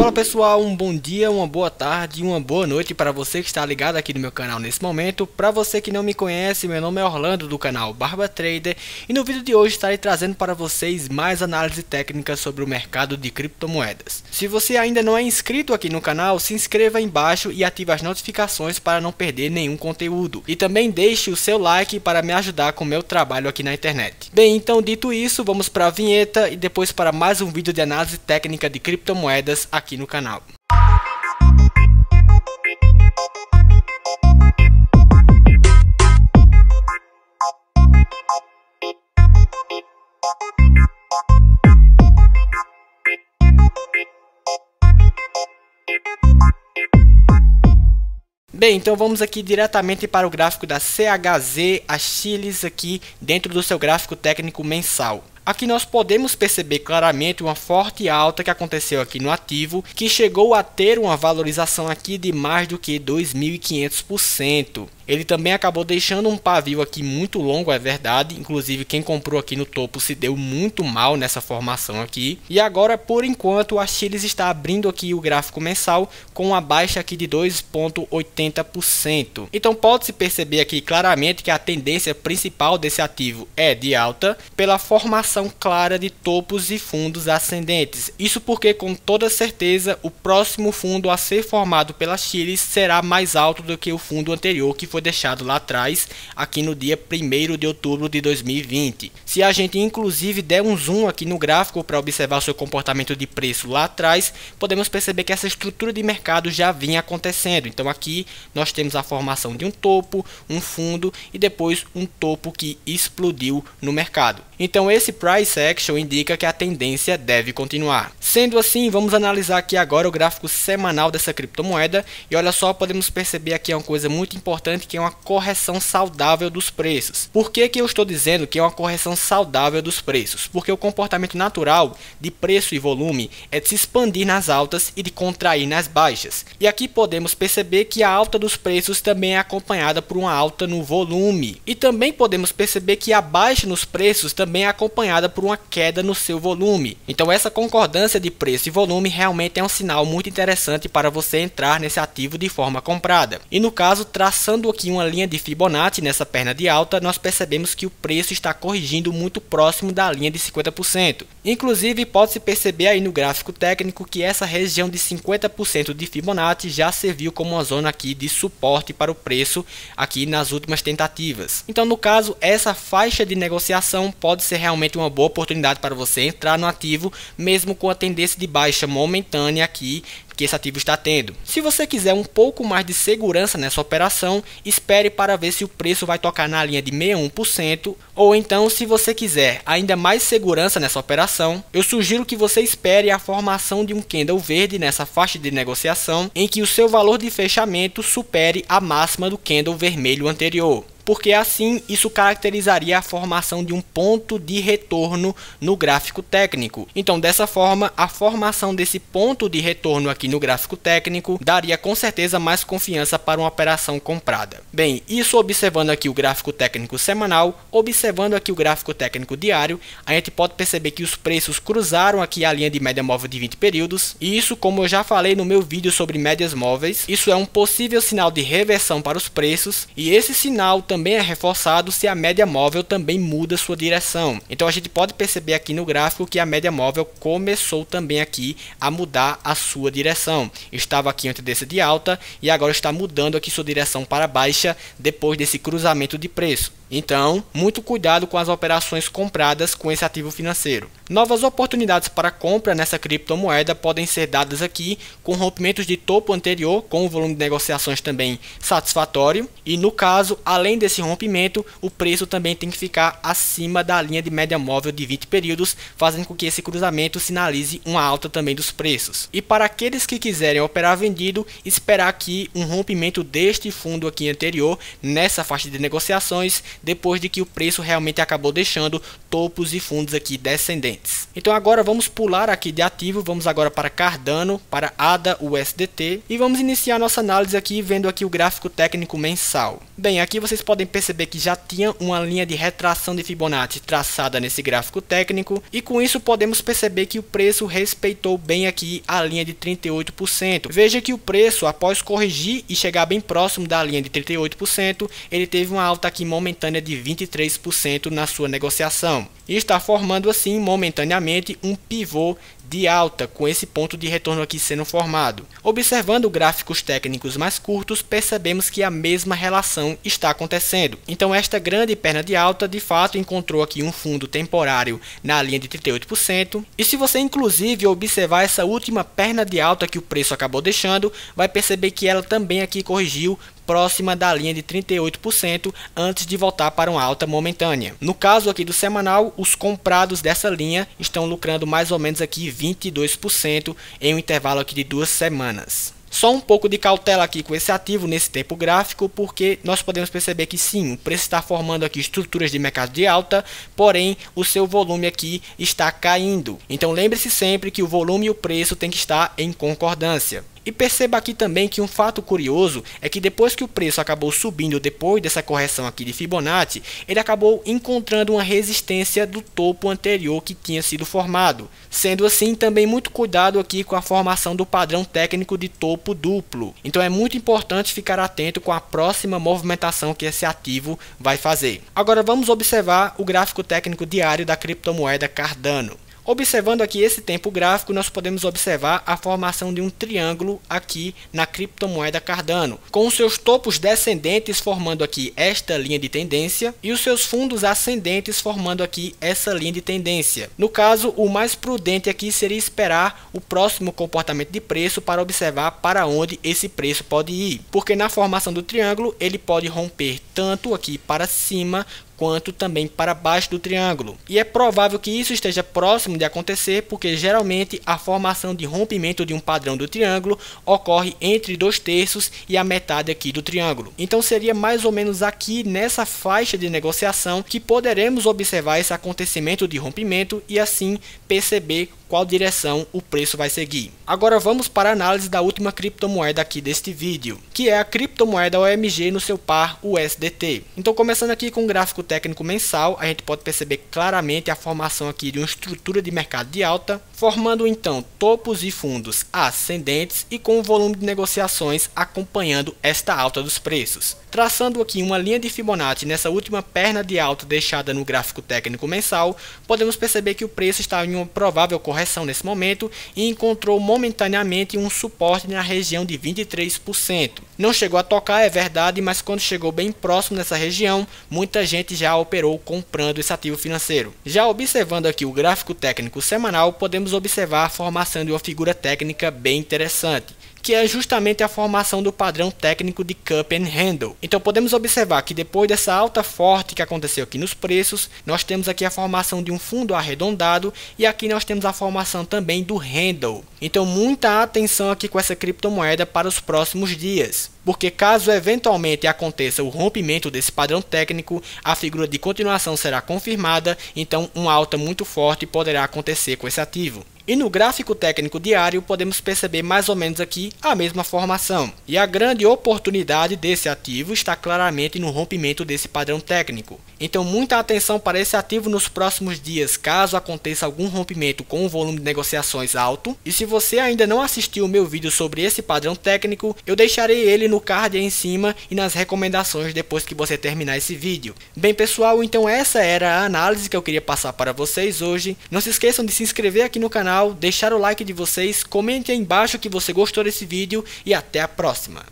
Fala pessoal, um bom dia, uma boa tarde, uma boa noite para você que está ligado aqui no meu canal nesse momento. Para você que não me conhece, meu nome é Orlando do canal Barba Trader e no vídeo de hoje estarei trazendo para vocês mais análise técnica sobre o mercado de criptomoedas. Se você ainda não é inscrito aqui no canal, se inscreva aí embaixo e ative as notificações para não perder nenhum conteúdo. E também deixe o seu like para me ajudar com o meu trabalho aqui na internet. Bem, então dito isso, vamos para a vinheta e depois para mais um vídeo de análise técnica de criptomoedas aqui no canal. Bem, então vamos aqui diretamente para o gráfico da CHZ, a Chiles aqui dentro do seu gráfico técnico mensal. Aqui nós podemos perceber claramente uma forte alta que aconteceu aqui no ativo, que chegou a ter uma valorização aqui de mais do que 2.500%. Ele também acabou deixando um pavio aqui muito longo, é verdade, inclusive quem comprou aqui no topo se deu muito mal nessa formação aqui. E agora, por enquanto, a Chiles está abrindo aqui o gráfico mensal com uma baixa aqui de 2,80%. Então pode-se perceber aqui claramente que a tendência principal desse ativo é de alta, pela formação clara de topos e fundos ascendentes. Isso porque com toda certeza o próximo fundo a ser formado pela Chiles será mais alto do que o fundo anterior que foi deixado lá atrás, aqui no dia 1º de outubro de 2020. Se a gente inclusive der um zoom aqui no gráfico para observar o seu comportamento de preço lá atrás, podemos perceber que essa estrutura de mercado já vinha acontecendo. Então aqui nós temos a formação de um topo, um fundo e depois um topo que explodiu no mercado. Então esse price action indica que a tendência deve continuar. Sendo assim, vamos analisar aqui agora o gráfico semanal dessa criptomoeda e olha só, podemos perceber aqui uma coisa muito importante, que é uma correção saudável dos preços. Por que eu estou dizendo que é uma correção saudável dos preços? Porque o comportamento natural de preço e volume é de se expandir nas altas e de contrair nas baixas. E aqui podemos perceber que a alta dos preços também é acompanhada por uma alta no volume. E também podemos perceber que a baixa nos preços também é acompanhada por uma queda no seu volume. Então essa concordância de preço e volume realmente é um sinal muito interessante para você entrar nesse ativo de forma comprada. E no caso, traçando aqui uma linha de Fibonacci nessa perna de alta, nós percebemos que o preço está corrigindo muito próximo da linha de 50%. Inclusive pode-se perceber aí no gráfico técnico que essa região de 50% de Fibonacci já serviu como uma zona aqui de suporte para o preço aqui nas últimas tentativas. Então no caso, essa faixa de negociação pode ser realmente uma boa oportunidade para você entrar no ativo, mesmo com a tendência de baixa momentânea aqui que esse ativo está tendo. Se você quiser um pouco mais de segurança nessa operação, espere para ver se o preço vai tocar na linha de 61%, ou então se você quiser ainda mais segurança nessa operação, eu sugiro que você espere a formação de um candle verde nessa faixa de negociação, em que o seu valor de fechamento supere a máxima do candle vermelho anterior. Porque assim isso caracterizaria a formação de um ponto de retorno no gráfico técnico. Então dessa forma, a formação desse ponto de retorno aqui no gráfico técnico daria com certeza mais confiança para uma operação comprada. Bem, isso observando aqui o gráfico técnico semanal, observando aqui o gráfico técnico diário, a gente pode perceber que os preços cruzaram aqui a linha de média móvel de 20 períodos, e isso, como eu já falei no meu vídeo sobre médias móveis, isso é um possível sinal de reversão para os preços, e esse sinal também é reforçado se a média móvel também muda sua direção. Então a gente pode perceber aqui no gráfico que a média móvel começou também aqui a mudar a sua direção. Estava aqui em tendência de alta e agora está mudando aqui sua direção para baixa depois desse cruzamento de preço. Então, muito cuidado com as operações compradas com esse ativo financeiro. Novas oportunidades para compra nessa criptomoeda podem ser dadas aqui com rompimentos de topo anterior, com o volume de negociações também satisfatório. E no caso, além desse rompimento, o preço também tem que ficar acima da linha de média móvel de 20 períodos, fazendo com que esse cruzamento sinalize uma alta também dos preços. E para aqueles que quiserem operar vendido, esperar aqui um rompimento deste fundo aqui anterior, nessa faixa de negociações, depois de que o preço realmente acabou deixando topos e fundos aqui descendentes. Então agora vamos pular aqui de ativo, vamos agora para Cardano, para ADA USDT e vamos iniciar nossa análise aqui vendo aqui o gráfico técnico mensal. Bem, aqui vocês podem perceber que já tinha uma linha de retração de Fibonacci traçada nesse gráfico técnico e com isso podemos perceber que o preço respeitou bem aqui a linha de 38%. Veja que o preço, após corrigir e chegar bem próximo da linha de 38%, ele teve uma alta aqui momentânea de 23% na sua negociação e está formando assim momentaneamente um pivô de alta, com esse ponto de retorno aqui sendo formado. Observando gráficos técnicos mais curtos, percebemos que a mesma relação está acontecendo. Então esta grande perna de alta de fato encontrou aqui um fundo temporário na linha de 38%, e se você inclusive observar essa última perna de alta que o preço acabou deixando, vai perceber que ela também aqui corrigiu próxima da linha de 38% antes de voltar para uma alta momentânea. No caso aqui do semanal, os comprados dessa linha estão lucrando mais ou menos aqui 22% em um intervalo aqui de 2 semanas. Só um pouco de cautela aqui com esse ativo nesse tempo gráfico, porque nós podemos perceber que sim, o preço está formando aqui estruturas de mercado de alta, porém o seu volume aqui está caindo. Então lembre-se sempre que o volume e o preço tem que estar em concordância. E perceba aqui também que um fato curioso é que depois que o preço acabou subindo depois dessa correção aqui de Fibonacci, ele acabou encontrando uma resistência do topo anterior que tinha sido formado. Sendo assim, também muito cuidado aqui com a formação do padrão técnico de topo duplo. Então é muito importante ficar atento com a próxima movimentação que esse ativo vai fazer. Agora vamos observar o gráfico técnico diário da criptomoeda Cardano. Observando aqui esse tempo gráfico, nós podemos observar a formação de um triângulo aqui na criptomoeda Cardano, com os seus topos descendentes formando aqui esta linha de tendência e os seus fundos ascendentes formando aqui essa linha de tendência. No caso, o mais prudente aqui seria esperar o próximo comportamento de preço para observar para onde esse preço pode ir, porque na formação do triângulo ele pode romper tanto aqui para cima quanto também para baixo do triângulo. E é provável que isso esteja próximo de acontecer, porque geralmente a formação de rompimento de um padrão do triângulo ocorre entre 2/3 e a metade aqui do triângulo. Então seria mais ou menos aqui nessa faixa de negociação que poderemos observar esse acontecimento de rompimento e assim perceber qual direção o preço vai seguir. Agora vamos para a análise da última criptomoeda aqui deste vídeo, que é a criptomoeda OMG no seu par USDT. Então começando aqui com o gráfico técnico mensal, a gente pode perceber claramente a formação aqui de uma estrutura de mercado de alta, formando então topos e fundos ascendentes e com o volume de negociações acompanhando esta alta dos preços. Traçando aqui uma linha de Fibonacci nessa última perna de alta deixada no gráfico técnico mensal, podemos perceber que o preço está em uma provável correção nesse momento e encontrou momentaneamente um suporte na região de 23%. Não chegou a tocar, é verdade, mas quando chegou bem próximo dessa região, muita gente já operou comprando esse ativo financeiro. Já observando aqui o gráfico técnico semanal, podemos observar a formação de uma figura técnica bem interessante, que é justamente a formação do padrão técnico de Cup and Handle. Então podemos observar que depois dessa alta forte que aconteceu aqui nos preços, nós temos aqui a formação de um fundo arredondado e aqui nós temos a formação também do Handle. Então muita atenção aqui com essa criptomoeda para os próximos dias, porque caso eventualmente aconteça o rompimento desse padrão técnico, a figura de continuação será confirmada, então uma alta muito forte poderá acontecer com esse ativo. E no gráfico técnico diário podemos perceber mais ou menos aqui a mesma formação. E a grande oportunidade desse ativo está claramente no rompimento desse padrão técnico. Então muita atenção para esse ativo nos próximos dias, caso aconteça algum rompimento com um volume de negociações alto. E se você ainda não assistiu o meu vídeo sobre esse padrão técnico, eu deixarei ele no card aí em cima e nas recomendações depois que você terminar esse vídeo. Bem pessoal, então essa era a análise que eu queria passar para vocês hoje. Não se esqueçam de se inscrever aqui no canal, deixar o like de vocês, comente aí embaixo que você gostou desse vídeo e até a próxima.